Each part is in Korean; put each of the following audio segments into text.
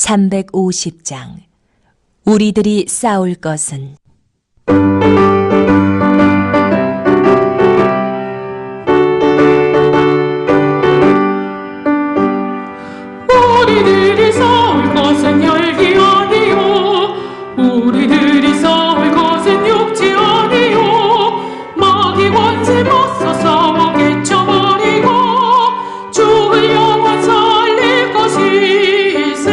350장 우리들이 싸울 것은. 우리들이 싸울 것은 혈기 아니요, 우리들이 싸울 것은 육체 아니요. 마귀 권세 맞서 싸워 깨쳐버리고 죽을 영혼 살릴 것이세.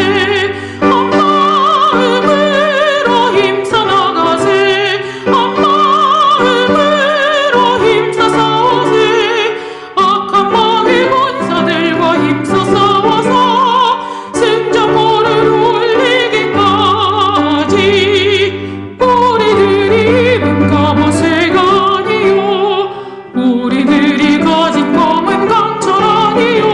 한 마음으로 힘써 나가세, 한 마음으로 힘써 싸우세. 악한 마귀 권사들과 힘써 싸워서 승전보를 올리기까지. 우리들이 입은 갑옷새가 아니요, 우리들이 가진 검은 강철 아니요.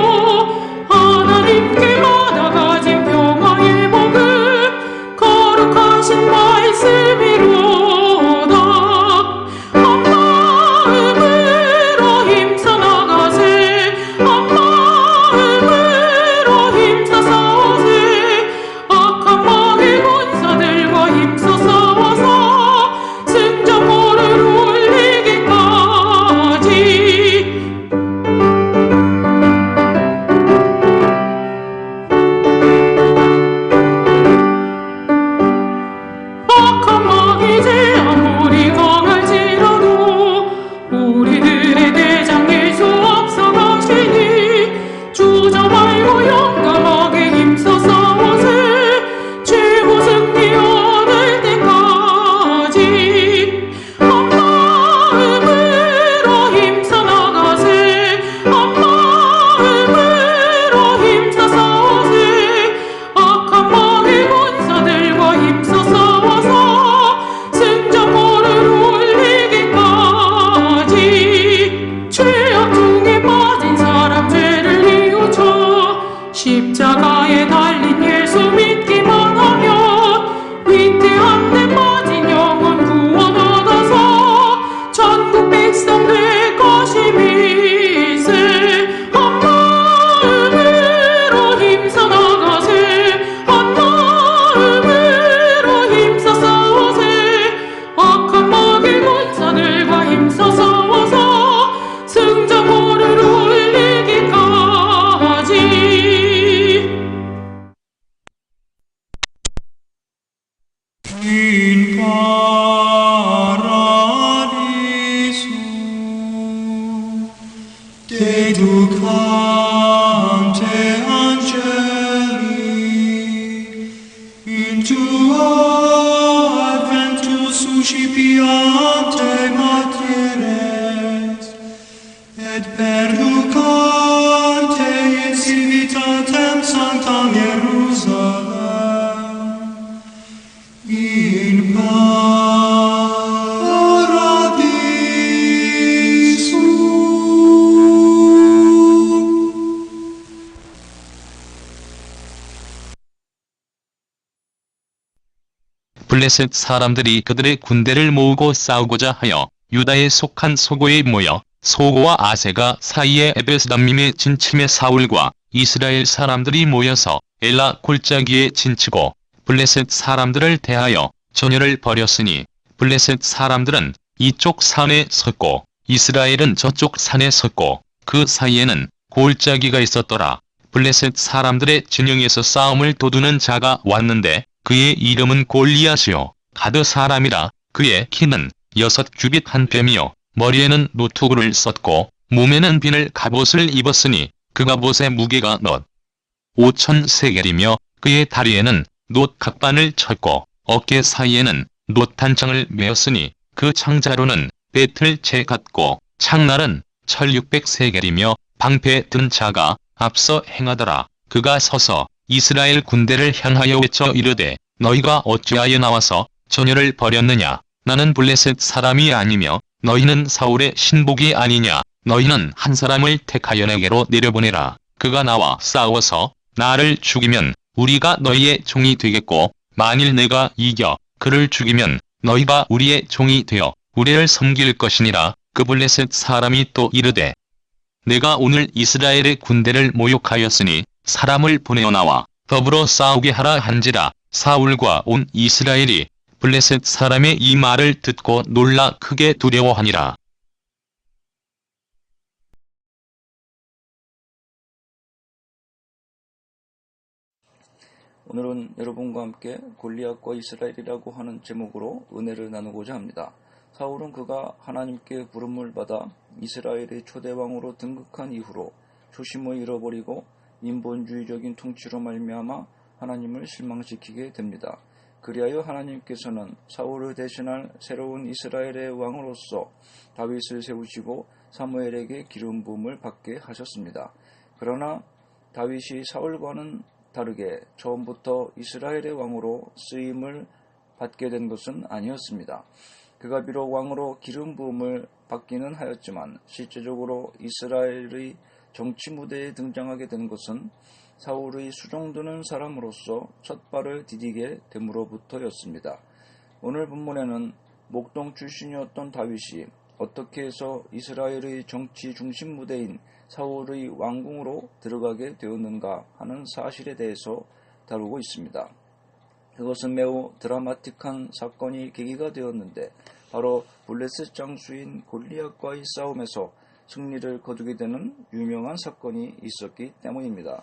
하나님께 받아 가진 평화의 복음 거룩하신 말씀이로다. 한 마음으로 힘써 나가세, 한 마음으로 힘써 싸우세. 악한 마귀 권사들과 힘써 싸워서 승전보를 올리기까지. 악한 마귀 제 아무리 강할지라도 우리들의 대장 예수 앞서가시니 주저 말고 용감하게 힘써 싸우세. 최고 승리 얻을 때까지. 한 마음으로 힘써 나가세, 한 마음으로 힘써 싸우세. 악한 마귀 권사들과 힘써 싸워서 승전보를 올리기까지. 죄악 중에 빠진 사람 죄를 뉘우쳐 십자가에 달린 예수 믿기만 하면 위태한 데 빠진 영혼 구원 얻어서 천국 백성 될 것임이세. 한 마음으로 힘써 나가세, 한 마음으로 힘써 싸우세. 악한 마귀 권사들과 힘써 싸워서 승전보를 올리기까지. In paradiso dedicante angeli in tuo adventus suscipiante materes et perducante in civitatem sanctam Hierusalem in paradiso. 블레셋 사람들이 그들의 군대를 모으고 싸우고자 하여 유다에 속한 소고에 모여 소고와 아세가 사이의 에베스담밈의 진침에 사울과 이스라엘 사람들이 모여서 엘라 골짜기에 진치고 블레셋 사람들을 대하여 전열을 벌였으니 블레셋 사람들은 이쪽 산에 섰고 이스라엘은 저쪽 산에 섰고 그 사이에는 골짜기가 있었더라. 블레셋 사람들의 진영에서 싸움을 도두는 자가 왔는데 그의 이름은 골리앗이요 가드 사람이라. 그의 키는 6규빗 한 뼘이요 머리에는 노투구를 썼고 몸에는 비늘 갑옷을 입었으니 그 갑옷의 무게가 놋 5천 세겔이며 그의 다리에는 놋 각반을 쳤고 어깨 사이에는 놋 단창을 메었으니 그 창자루는 배틀채 같고 창날은 철 600세겔이며 방패 든 자가 앞서 행하더라. 그가 서서 이스라엘 군대를 향하여 외쳐 이르되 너희가 어찌하여 나와서 전열을 벌였느냐. 나는 블레셋 사람이 아니며 너희는 사울의 신복이 아니냐. 너희는 한 사람을 택하여 내게로 내려보내라. 그가 나와 싸워서 나를 죽이면 우리가 너희의 종이 되겠고 만일 내가 이겨 그를 죽이면 너희가 우리의 종이 되어 우리를 섬길 것이니라. 그 블레셋 사람이 또 이르되 내가 오늘 이스라엘의 군대를 모욕하였으니 사람을 보내어 나와 더불어 싸우게 하라 한지라 사울과 온 이스라엘이 블레셋 사람의 이 말을 듣고 놀라 크게 두려워하니라. 오늘은 여러분과 함께 골리앗과 이스라엘이라고 하는 제목으로 은혜를 나누고자 합니다. 사울은 그가 하나님께 부름을 받아 이스라엘의 초대왕으로 등극한 이후로 초심을 잃어버리고 인본주의적인 통치로 말미암아 하나님을 실망시키게 됩니다. 그리하여 하나님께서는 사울을 대신할 새로운 이스라엘의 왕으로서 다윗을 세우시고 사무엘에게 기름 부음을 받게 하셨습니다. 그러나 다윗이 사울과는 다르게 처음부터 이스라엘의 왕으로 쓰임을 받게 된 것은 아니었습니다. 그가 비록 왕으로 기름 부음을 받기는 하였지만 실제적으로 이스라엘의 정치 무대에 등장하게 된 것은 사울의 수종드는 사람으로서 첫 발을 디디게 됨으로부터였습니다. 오늘 본문에는 목동 출신이었던 다윗이 어떻게 해서 이스라엘의 정치 중심 무대인 사울의 왕궁으로 들어가게 되었는가 하는 사실에 대해서 다루고 있습니다. 그것은 매우 드라마틱한 사건이 계기가 되었는데 바로 블레셋 장수인 골리앗과의 싸움에서 승리를 거두게 되는 유명한 사건이 있었기 때문입니다.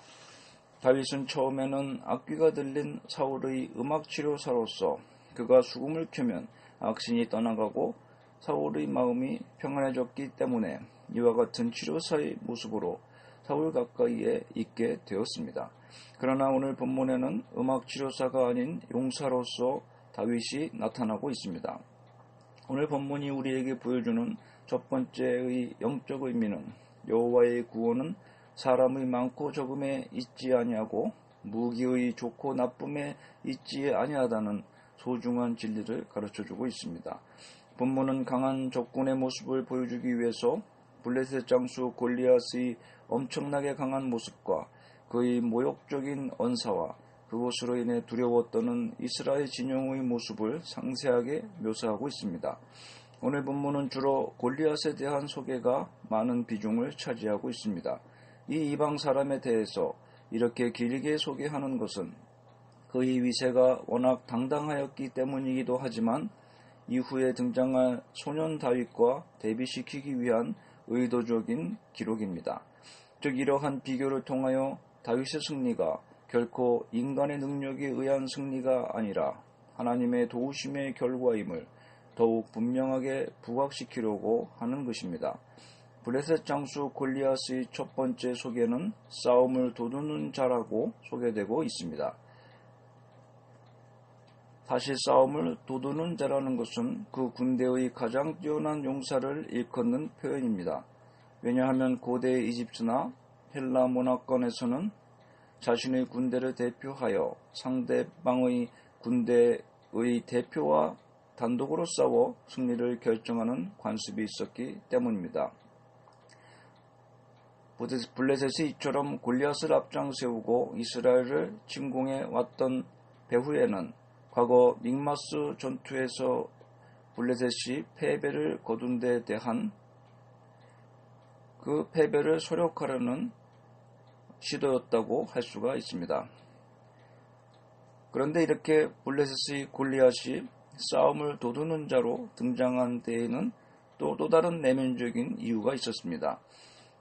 다윗은 처음에는 악귀가 들린 사울의 음악치료사로서 그가 수금을 켜면 악신이 떠나가고 사울의 마음이 평안해졌기 때문에 이와 같은 치료사의 모습으로 사울 가까이에 있게 되었습니다. 그러나 오늘 본문에는 음악치료사가 아닌 용사로서 다윗이 나타나고 있습니다. 오늘 본문이 우리에게 보여주는 첫 번째의 영적 의미는 여호와의 구원은 사람의 많고 적음에 있지 아니하고 무기의 좋고 나쁨에 있지 아니하다는 소중한 진리를 가르쳐주고 있습니다. 본문은 강한 적군의 모습을 보여주기 위해서 블레셋 장수 골리앗의 엄청나게 강한 모습과 그의 모욕적인 언사와 그것으로 인해 두려워 떠는 이스라엘 진영의 모습을 상세하게 묘사하고 있습니다. 오늘 본문은 주로 골리앗에 대한 소개가 많은 비중을 차지하고 있습니다. 이 이방 사람에 대해서 이렇게 길게 소개하는 것은 그의 위세가 워낙 당당하였기 때문이기도 하지만 이후에 등장할 소년 다윗과 대비시키기 위한 의도적인 기록입니다. 즉 이러한 비교를 통하여 다윗의 승리가 결코 인간의 능력에 의한 승리가 아니라 하나님의 도우심의 결과임을 더욱 분명하게 부각시키려고 하는 것입니다. 블레셋 장수 골리앗의 첫 번째 소개는 싸움을 도두는 자라고 소개되고 있습니다. 사실 싸움을 도두는 자라는 것은 그 군대의 가장 뛰어난 용사를 일컫는 표현입니다. 왜냐하면 고대 이집트나 헬라 문화권에서는 자신의 군대를 대표하여 상대방의 군대의 대표와 단독으로 싸워 승리를 결정하는 관습이 있었기 때문입니다. 블레셋이 이처럼 골리앗을 앞장 세우고 이스라엘을 침공해 왔던 배후에는 과거 믹마스 전투에서 블레셋이 패배를 거둔 데 대한 그 패배를 소력하려는 시도였다고 할 수가 있습니다. 그런데 이렇게 블레셋의 골리앗이 싸움을 도두는 자로 등장한 데에는 또 다른 내면적인 이유가 있었습니다.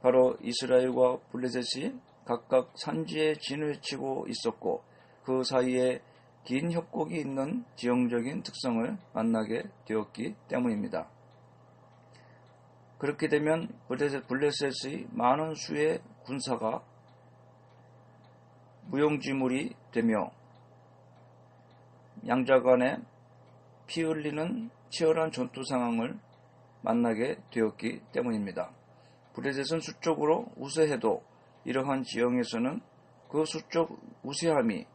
바로 이스라엘과 블레셋이 각각 산지에 진을 치고 있었고 그 사이에 긴 협곡이 있는 지형적인 특성을 만나게 되었기 때문입니다. 그렇게 되면 블레셋의 많은 수의 군사가 무용지물이 되며 양자 간에 피 흘리는 치열한 전투 상황을 만나게 되었기 때문입니다. 블레셋은 수적으로 우세해도 이러한 지형에서는 그 수적 우세함이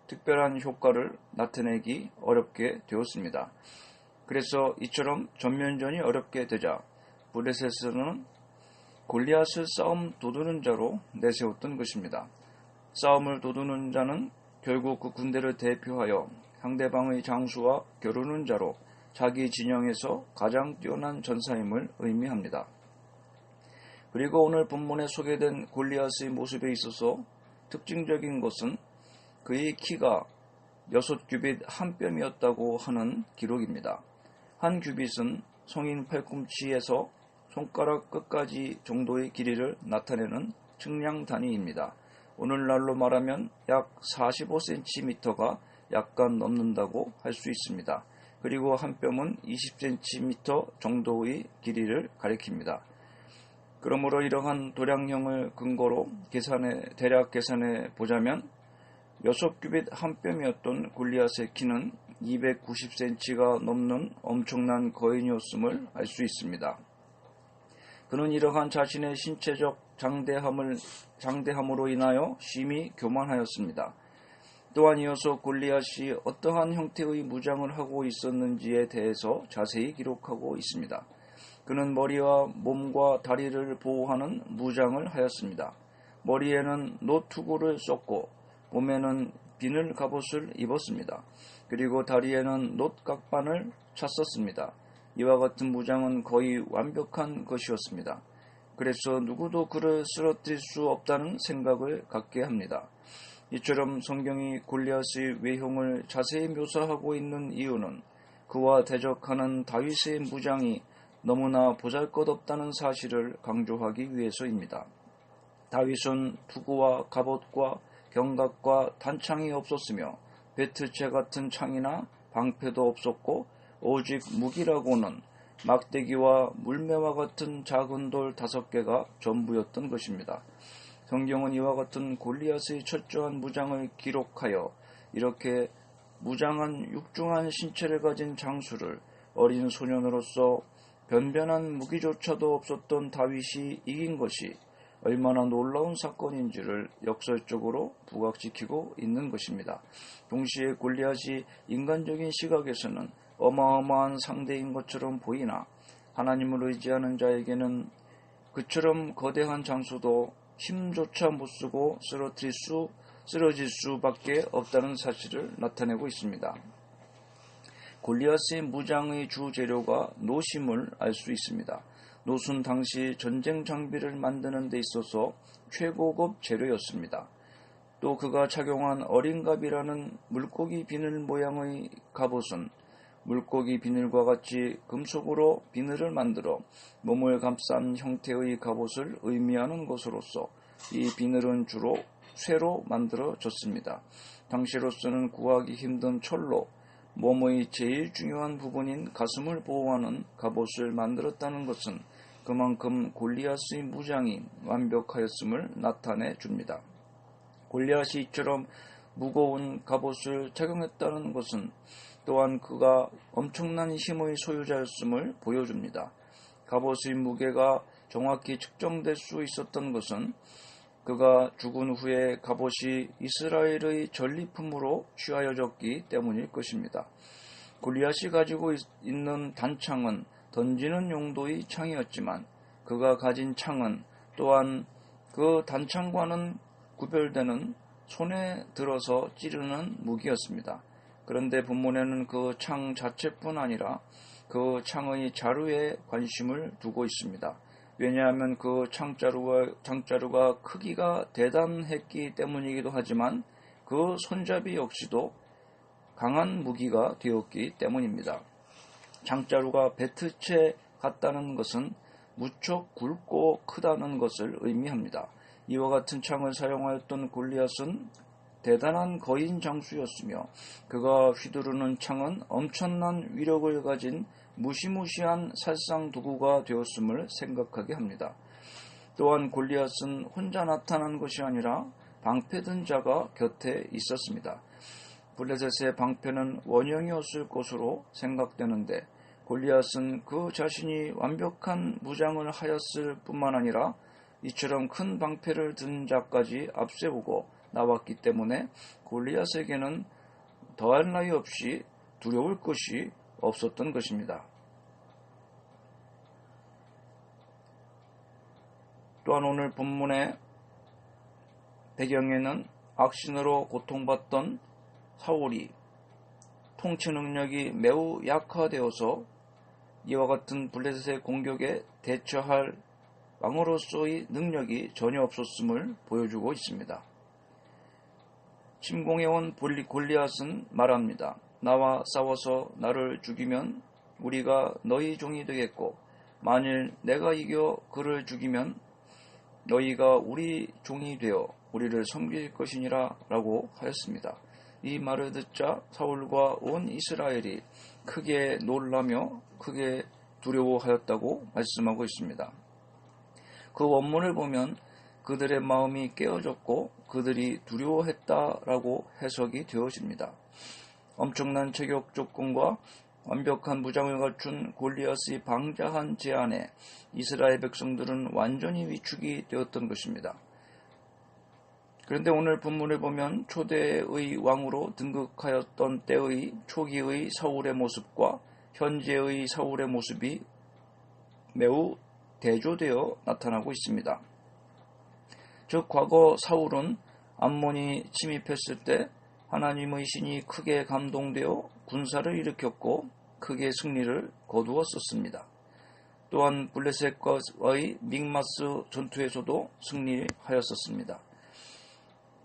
특별한 효과를 나타내기 어렵게 되었습니다. 그래서 이처럼 전면전이 어렵게 되자 블레셋은 골리앗을 싸움 도두는 자로 내세웠던 것입니다. 싸움을 도두는 자는 결국 그 군대를 대표하여 상대방의 장수와 겨루는 자로 자기 진영에서 가장 뛰어난 전사임을 의미합니다. 그리고 오늘 본문에 소개된 골리앗의 모습에 있어서 특징적인 것은 그의 키가 6규빗 한 뼘이었다고 하는 기록입니다. 한 규빗은 성인 팔꿈치에서 손가락 끝까지 정도의 길이를 나타내는 측량 단위입니다. 오늘날로 말하면 약 45cm가 약간 넘는다고 할 수 있습니다. 그리고 한 뼘은 20cm 정도의 길이를 가리킵니다. 그러므로 이러한 도량형을 근거로 대략 계산해 보자면 6규빗 한 뼘이었던 골리앗의 키는 290cm가 넘는 엄청난 거인이었음을 알 수 있습니다. 그는 이러한 자신의 신체적 장대함으로 인하여 심히 교만하였습니다. 또한 이어서 골리앗이 어떠한 형태의 무장을 하고 있었는지에 대해서 자세히 기록하고 있습니다. 그는 머리와 몸과 다리를 보호하는 무장을 하였습니다. 머리에는 노투구를 썼고 몸에는 비늘 갑옷을 입었습니다. 그리고 다리에는 놋각반을 찼었습니다. 이와 같은 무장은 거의 완벽한 것이었습니다. 그래서 누구도 그를 쓰러뜨릴 수 없다는 생각을 갖게 합니다. 이처럼 성경이 골리앗의 외형을 자세히 묘사하고 있는 이유는 그와 대적하는 다윗의 무장이 너무나 보잘것없다는 사실을 강조하기 위해서입니다. 다윗은 투구와 갑옷과 경각과 단창이 없었으며 배트채 같은 창이나 방패도 없었고 오직 무기라고는 막대기와 물매와 같은 작은 돌 5개가 전부였던 것입니다. 성경은 이와 같은 골리앗의 철저한 무장을 기록하여 이렇게 무장한 육중한 신체를 가진 장수를 어린 소년으로서 변변한 무기조차도 없었던 다윗이 이긴 것이 얼마나 놀라운 사건인지를 역설적으로 부각시키고 있는 것입니다. 동시에 골리앗이 인간적인 시각에서는 어마어마한 상대인 것처럼 보이나 하나님을 의지하는 자에게는 그처럼 거대한 장수도 힘조차 못쓰고 쓰러질 수밖에 없다는 사실을 나타내고 있습니다. 골리앗의 무장의 주 재료가 놋임을 알 수 있습니다. 놋은 당시 전쟁 장비를 만드는 데 있어서 최고급 재료였습니다. 또 그가 착용한 어린갑이라는 물고기 비늘 모양의 갑옷은 물고기 비늘과 같이 금속으로 비늘을 만들어 몸을 감싼 형태의 갑옷을 의미하는 것으로서 이 비늘은 주로 쇠로 만들어졌습니다. 당시로서는 구하기 힘든 철로 몸의 제일 중요한 부분인 가슴을 보호하는 갑옷을 만들었다는 것은 그만큼 골리앗의 무장이 완벽하였음을 나타내 줍니다. 골리앗이 이처럼 무거운 갑옷을 착용했다는 것은 또한 그가 엄청난 힘의 소유자였음을 보여줍니다. 갑옷의 무게가 정확히 측정될 수 있었던 것은 그가 죽은 후에 갑옷이 이스라엘의 전리품으로 취하여졌기 때문일 것입니다. 골리앗이 가지고 있는 단창은 던지는 용도의 창이었지만 그가 가진 창은 또한 그 단창과는 구별되는 손에 들어서 찌르는 무기였습니다. 그런데 본문에는 그 창 자체뿐 아니라 그 창의 자루에 관심을 두고 있습니다. 왜냐하면 그 창자루가 크기가 대단했기 때문이기도 하지만 그 손잡이 역시도 강한 무기가 되었기 때문입니다. 창자루가 배트채 같다는 것은 무척 굵고 크다는 것을 의미합니다. 이와 같은 창을 사용하였던 골리앗은 대단한 거인 장수였으며 그가 휘두르는 창은 엄청난 위력을 가진 무시무시한 살상도구가 되었음을 생각하게 합니다. 또한 골리앗은 혼자 나타난 것이 아니라 방패든 자가 곁에 있었습니다. 블레셋의 방패는 원형이었을 것으로 생각되는데 골리앗은 그 자신이 완벽한 무장을 하였을 뿐만 아니라 이처럼 큰 방패를 든 자까지 앞세우고 나왔기 때문에 골리앗에게는 더할 나위 없이 두려울 것이 없었던 것입니다. 또한 오늘 본문의 배경에는 악신으로 고통받던 사울이 통치 능력이 매우 약화되어서 이와 같은 블레셋의 공격에 대처할 왕으로서의 능력이 전혀 없었음을 보여주고 있습니다. 침공해온 골리앗은 말합니다. 나와 싸워서 나를 죽이면 우리가 너희 종이 되겠고 만일 내가 이겨 그를 죽이면 너희가 우리 종이 되어 우리를 섬길 것이니라 라고 하였습니다. 이 말을 듣자 사울과 온 이스라엘이 크게 놀라며 크게 두려워하였다고 말씀하고 있습니다. 그 원문을 보면 그들의 마음이 깨어졌고 그들이 두려워했다라고 해석이 되어집니다. 엄청난 체격 조건과 완벽한 무장을 갖춘 골리앗의 방자한 제안에 이스라엘 백성들은 완전히 위축이 되었던 것입니다. 그런데 오늘 본문을 보면 초대의 왕으로 등극하였던 때의 초기의 사울의 모습과 현재의 사울의 모습이 매우 대조되어 나타나고 있습니다. 즉 과거 사울은 암몬이 침입했을 때 하나님의 신이 크게 감동되어 군사를 일으켰고 크게 승리를 거두었었습니다. 또한 블레셋과의 믹마스 전투에서도 승리하였었습니다.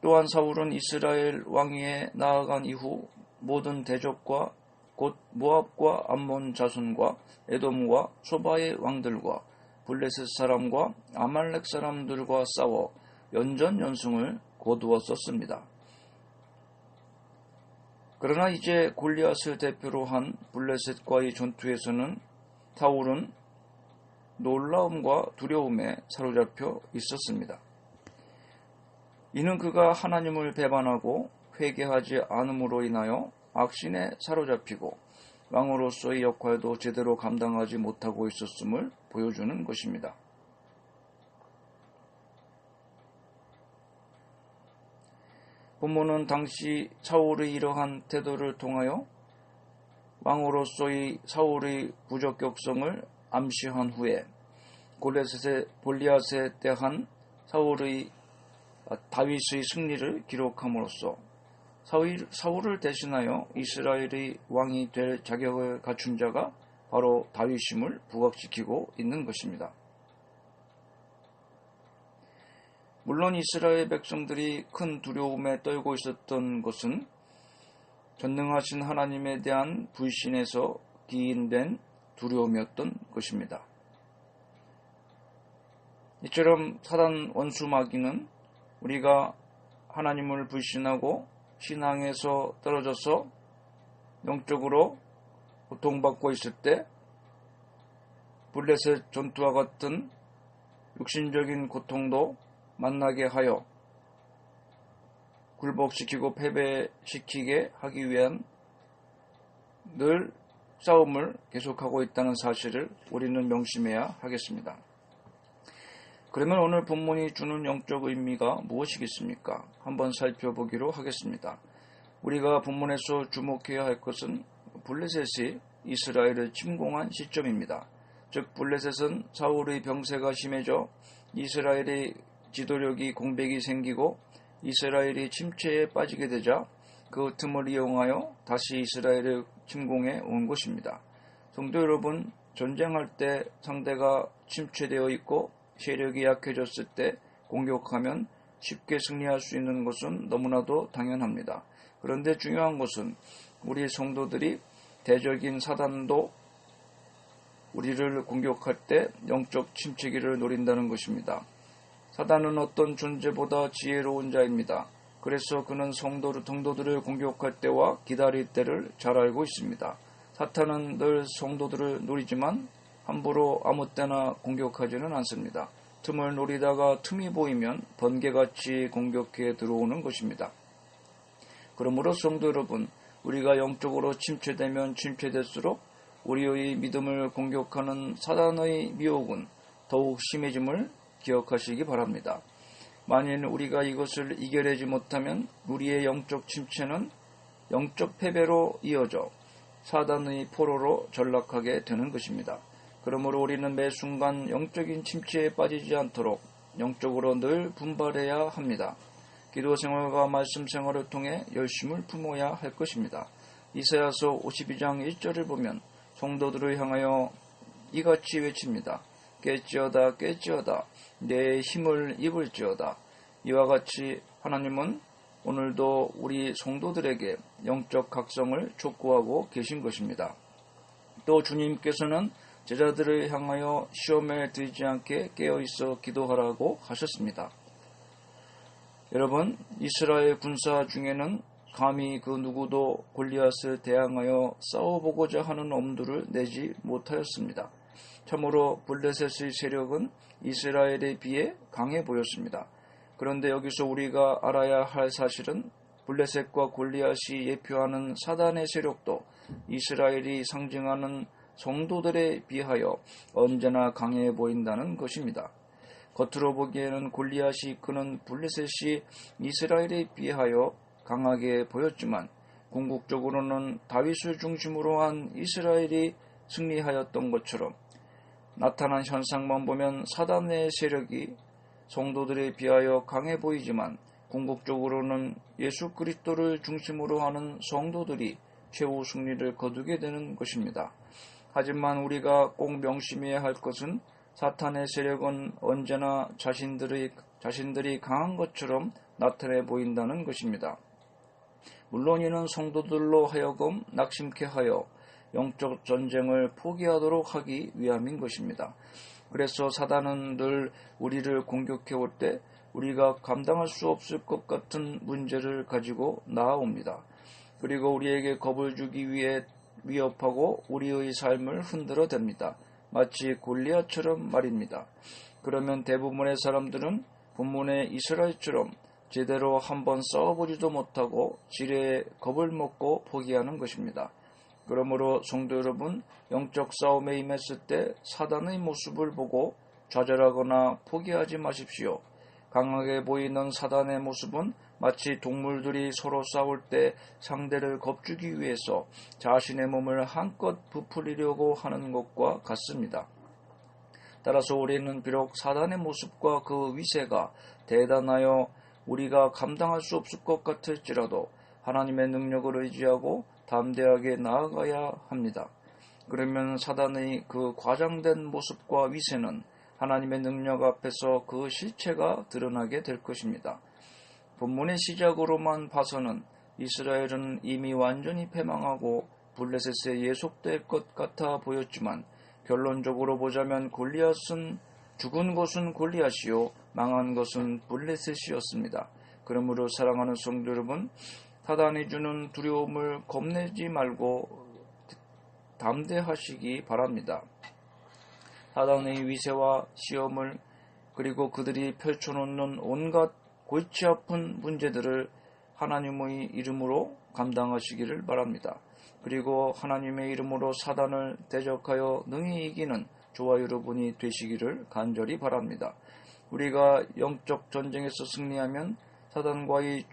또한 사울은 이스라엘 왕위에 나아간 이후 모든 대적과 곧 모압과 암몬 자손과 에돔과 소바의 왕들과 블레셋 사람과 아말렉 사람들과 싸워 연전연승을 거두었었습니다. 그러나 이제 골리앗을 대표로 한 블레셋과의 전투에서는 사울은 놀라움과 두려움에 사로잡혀 있었습니다. 이는 그가 하나님을 배반하고 회개하지 않음으로 인하여 악신에 사로잡히고 왕으로서의 역할도 제대로 감당하지 못하고 있었음을 보여주는 것입니다. 본문은 당시 사울의 이러한 태도를 통하여 왕으로서의 사울의 부적격성을 암시한 후에 골리앗에 대한 다윗의 승리를 기록함으로써 사울을 대신하여 이스라엘의 왕이 될 자격을 갖춘 자가 바로 다윗임을 부각시키고 있는 것입니다. 물론 이스라엘 백성들이 큰 두려움에 떨고 있었던 것은 전능하신 하나님에 대한 불신에서 기인된 두려움이었던 것입니다. 이처럼 사단 원수 마귀는 우리가 하나님을 불신하고 신앙에서 떨어져서 영적으로 고통받고 있을 때 블레셋 전투와 같은 육신적인 고통도 만나게 하여 굴복시키고 패배시키게 하기 위한 늘 싸움을 계속하고 있다는 사실을 우리는 명심해야 하겠습니다. 그러면 오늘 본문이 주는 영적 의미가 무엇이겠습니까? 한번 살펴보기로 하겠습니다. 우리가 본문에서 주목해야 할 것은 블레셋이 이스라엘을 침공한 시점입니다. 즉 블레셋은 사울의 병세가 심해져 이스라엘의 지도력이 공백이 생기고 이스라엘이 침체에 빠지게 되자 그 틈을 이용하여 다시 이스라엘을 침공해 온 것입니다. 성도 여러분, 전쟁할 때 상대가 침체되어 있고 세력이 약해졌을 때 공격하면 쉽게 승리할 수 있는 것은 너무나도 당연합니다. 그런데 중요한 것은 우리 성도들이 대적인 사단도 우리를 공격할 때 영적 침체기를 노린다는 것입니다. 사단은 어떤 존재보다 지혜로운 자입니다. 그래서 그는 성도들을 공격할 때와 기다릴 때를 잘 알고 있습니다. 사탄은 늘 성도들을 노리지만 함부로 아무 때나 공격하지는 않습니다. 틈을 노리다가 틈이 보이면 번개같이 공격해 들어오는 것입니다. 그러므로 성도 여러분, 우리가 영적으로 침체되면 침체될수록 우리의 믿음을 공격하는 사단의 미혹은 더욱 심해짐을 기억하시기 바랍니다. 만일 우리가 이것을 이겨내지 못하면 우리의 영적 침체는 영적 패배로 이어져 사단의 포로로 전락하게 되는 것입니다. 그러므로 우리는 매 순간 영적인 침체에 빠지지 않도록 영적으로 늘 분발해야 합니다. 기도 생활과 말씀 생활을 통해 열심을 품어야 할 것입니다. 이사야서 52장 1절을 보면 성도들을 향하여 이같이 외칩니다. 깨지어다 깨지어다 내 힘을 입을지어다. 이와 같이 하나님은 오늘도 우리 성도들에게 영적 각성을 촉구하고 계신 것입니다. 또 주님께서는 제자들을 향하여 시험에 들지 않게 깨어있어 기도하라고 하셨습니다. 여러분, 이스라엘 군사 중에는 감히 그 누구도 골리앗을 대항하여 싸워보고자 하는 엄두를 내지 못하였습니다. 참으로 블레셋의 세력은 이스라엘에 비해 강해 보였습니다. 그런데 여기서 우리가 알아야 할 사실은 블레셋과 골리앗이 예표하는 사단의 세력도 이스라엘이 상징하는 성도들에 비하여 언제나 강해 보인다는 것입니다. 겉으로 보기에는 골리앗이 이끄는 블레셋이 이스라엘에 비하여 강하게 보였지만 궁극적으로는 다윗을 중심으로 한 이스라엘이 승리하였던 것처럼 나타난 현상만 보면 사단의 세력이 성도들에 비하여 강해 보이지만 궁극적으로는 예수 그리스도를 중심으로 하는 성도들이 최후 승리를 거두게 되는 것입니다. 하지만 우리가 꼭 명심해야 할 것은 사탄의 세력은 언제나 자신들이 강한 것처럼 나타내 보인다는 것입니다. 물론 이는 성도들로 하여금 낙심케 하여 영적 전쟁을 포기하도록 하기 위함인 것입니다. 그래서 사단은 늘 우리를 공격해 올 때 우리가 감당할 수 없을 것 같은 문제를 가지고 나아옵니다. 그리고 우리에게 겁을 주기 위해 위협하고 우리의 삶을 흔들어 댑니다. 마치 골리앗처럼 말입니다. 그러면 대부분의 사람들은 본문의 이스라엘처럼 제대로 한번 싸워보지도 못하고 지레에 겁을 먹고 포기하는 것입니다. 그러므로 성도 여러분, 영적 싸움에 임했을 때 사단의 모습을 보고 좌절하거나 포기하지 마십시오. 강하게 보이는 사단의 모습은 마치 동물들이 서로 싸울 때 상대를 겁주기 위해서 자신의 몸을 한껏 부풀리려고 하는 것과 같습니다. 따라서 우리는 비록 사단의 모습과 그 위세가 대단하여 우리가 감당할 수 없을 것 같을지라도 하나님의 능력을 의지하고 담대하게 나아가야 합니다. 그러면 사단의 그 과장된 모습과 위세는 하나님의 능력 앞에서 그 실체가 드러나게 될 것입니다. 본문의 시작으로만 봐서는 이스라엘은 이미 완전히 패망하고 블레셋에 예속될 것 같아 보였지만 결론적으로 보자면 골리앗은 죽은 것은 골리앗이요 망한 것은 블레셋이었습니다. 그러므로 사랑하는 성도 여러분, 사단이 주는 두려움을 겁내지 말고 담대하시기 바랍니다. 사단의 위세와 시험을 그리고 그들이 펼쳐놓는 온갖 골치 아픈 문제들을 하나님의 이름으로 감당하시기를 바랍니다. 그리고 하나님의 이름으로 사단을 대적하여 능히 이기는 저와 여러분이 되시기를 간절히 바랍니다. 우리가 영적 전쟁에서 승리하면 사단과의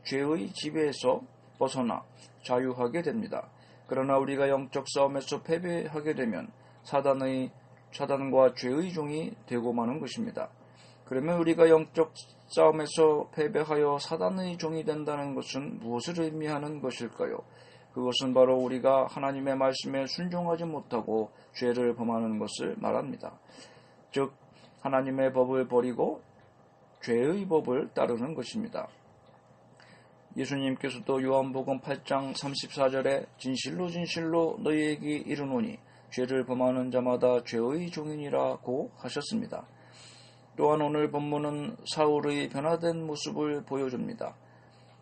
죄의 지배에서 벗어나 자유하게 됩니다. 그러나 우리가 영적 싸움에서 패배하게 되면 사단과 죄의 종이 되고 마는 것입니다. 그러면 우리가 영적 싸움에서 패배하여 사단의 종이 된다는 것은 무엇을 의미하는 것일까요? 그것은 바로 우리가 하나님의 말씀에 순종하지 못하고 죄를 범하는 것을 말합니다. 즉 하나님의 법을 버리고 죄의 법을 따르는 것입니다. 예수님께서도 요한복음 8장 34절에 진실로 진실로 너희에게 이르노니 죄를 범하는 자마다 죄의 종이니라고 하셨습니다. 또한 오늘 본문은 사울의 변화된 모습을 보여줍니다.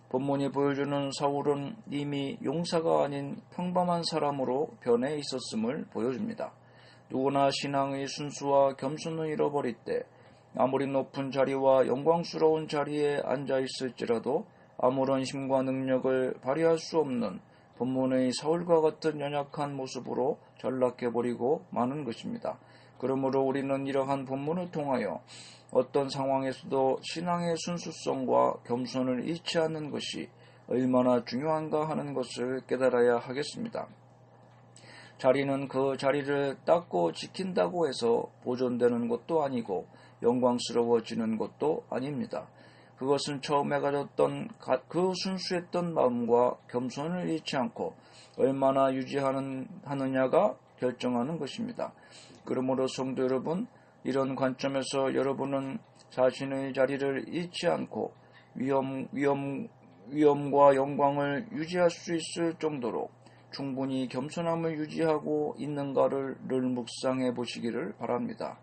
본문이 보여주는 사울은 이미 용사가 아닌 평범한 사람으로 변해 있었음을 보여줍니다. 누구나 신앙의 순수와 겸손을 잃어버릴 때 아무리 높은 자리와 영광스러운 자리에 앉아 있을지라도 아무런 힘과 능력을 발휘할 수 없는 본문의 사울과 같은 연약한 모습으로 전락해버리고 마는 것입니다. 그러므로 우리는 이러한 본문을 통하여 어떤 상황에서도 신앙의 순수성과 겸손을 잃지 않는 것이 얼마나 중요한가 하는 것을 깨달아야 하겠습니다. 자리는 그 자리를 닦고 지킨다고 해서 보존되는 것도 아니고 영광스러워지는 것도 아닙니다. 그것은 처음에 가졌던 그 순수했던 마음과 겸손을 잃지 않고 얼마나 유지하느냐가 결정하는 것입니다. 그러므로 성도 여러분, 이런 관점에서 여러분은 자신의 자리를 잃지 않고 위엄과 영광을 유지할 수 있을 정도로 충분히 겸손함을 유지하고 있는가를 늘 묵상해 보시기를 바랍니다.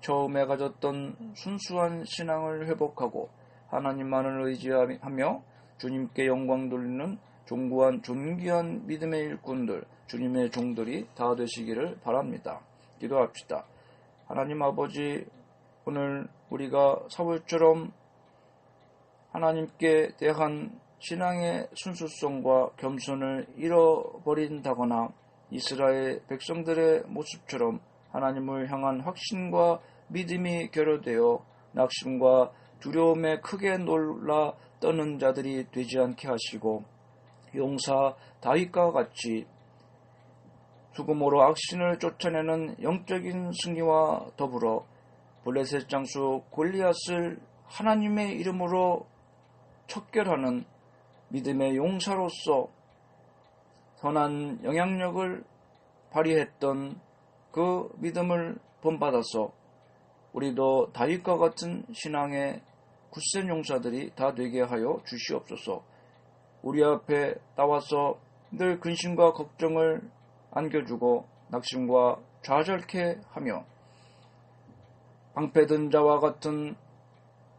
처음에 가졌던 순수한 신앙을 회복하고 하나님만을 의지하며 주님께 영광 돌리는 존귀한 믿음의 일꾼들, 주님의 종들이 다 되시기를 바랍니다. 기도합시다. 하나님 아버지, 오늘 우리가 사울처럼 하나님께 대한 신앙의 순수성과 겸손을 잃어버린다거나 이스라엘 백성들의 모습처럼 하나님을 향한 확신과 믿음이 결여되어 낙심과 두려움에 크게 놀라 떠는 자들이 되지 않게 하시고 용사 다윗과 같이 죽음으로 악신을 쫓아내는 영적인 승리와 더불어 블레셋 장수 골리앗을 하나님의 이름으로 척결하는 믿음의 용사로서 선한 영향력을 발휘했던 그 믿음을 본받아서 우리도 다윗과 같은 신앙의 굳센 용사들이 다 되게 하여 주시옵소서. 우리 앞에 나와서 늘 근심과 걱정을 안겨주고 낙심과 좌절케 하며 방패든 자와 같은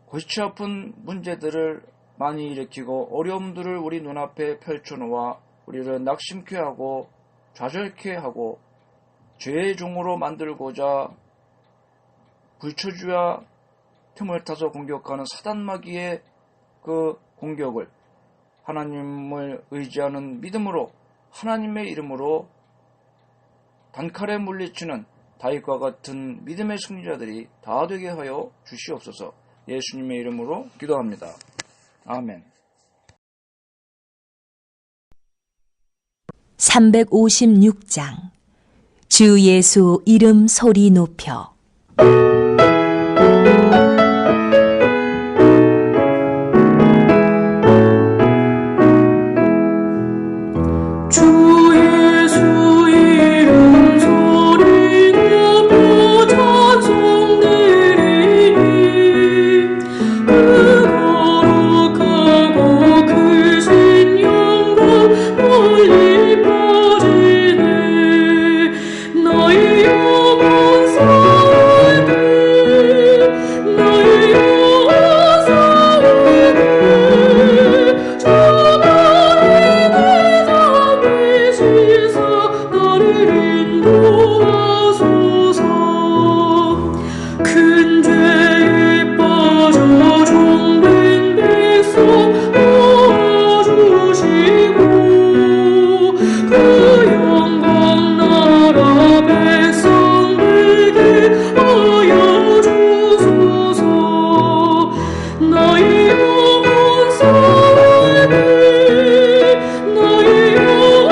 골치 아픈 문제들을 많이 일으키고 어려움들을 우리 눈앞에 펼쳐놓아 우리를 낙심케 하고 좌절케 하고 죄의 종으로 만들고자 불초주야 틈을 타서 공격하는 사단마귀의 그 공격을 하나님을 의지하는 믿음으로 하나님의 이름으로 단칼에 물리치는 다윗과 같은 믿음의 승리자들이 다 되게 하여 주시옵소서. 예수님의 이름으로 기도합니다. 아멘. 356장 주 예수 이름 소리 높여 주 예수 이름 소리 높여 찬송 드리니 그 거룩하고 크신 영광 멀리 퍼지네. 너희 영혼 살게 너희 영혼 살게 나를 인도하소서. 큰 죄에 빠져 종된 백성 도와주시고 그 영광 나라 백성에게 하여 주소서. 너희 영혼 살게 너희 영혼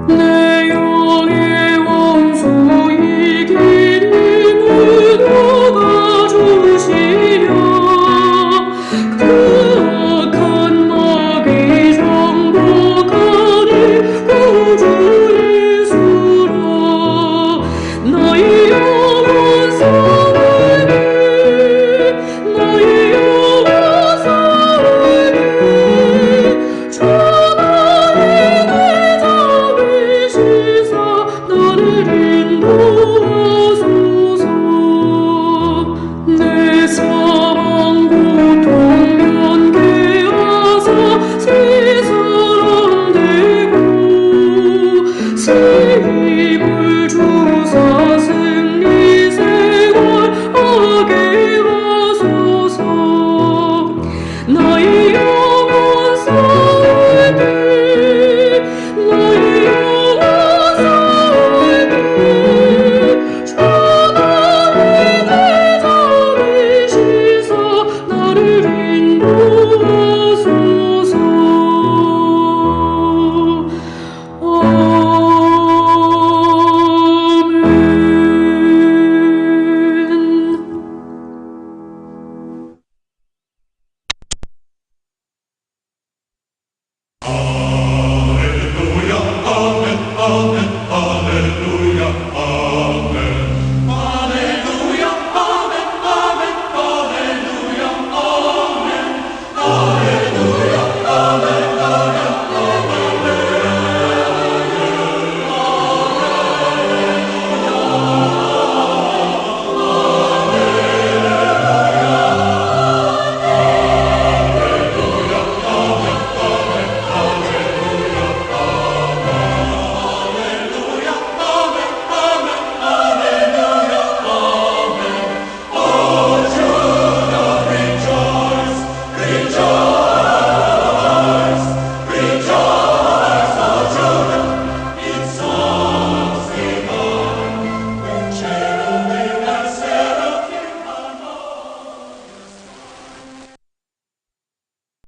내 영의 원수 이기는 누가 주시랴. 그 악한 마귀 정복하니 구주 예수라. 너희 영혼 살게 너희 영혼 살게 잡으시사 나를 인도하소서. 내 사랑 고통 면케하사 새 사람 되고 새 힘을 주사 승리 생활하게 하소서. 너희 영혼 살게 너희 영혼 살게 주나님의 잡으시사 나를 인도하소서.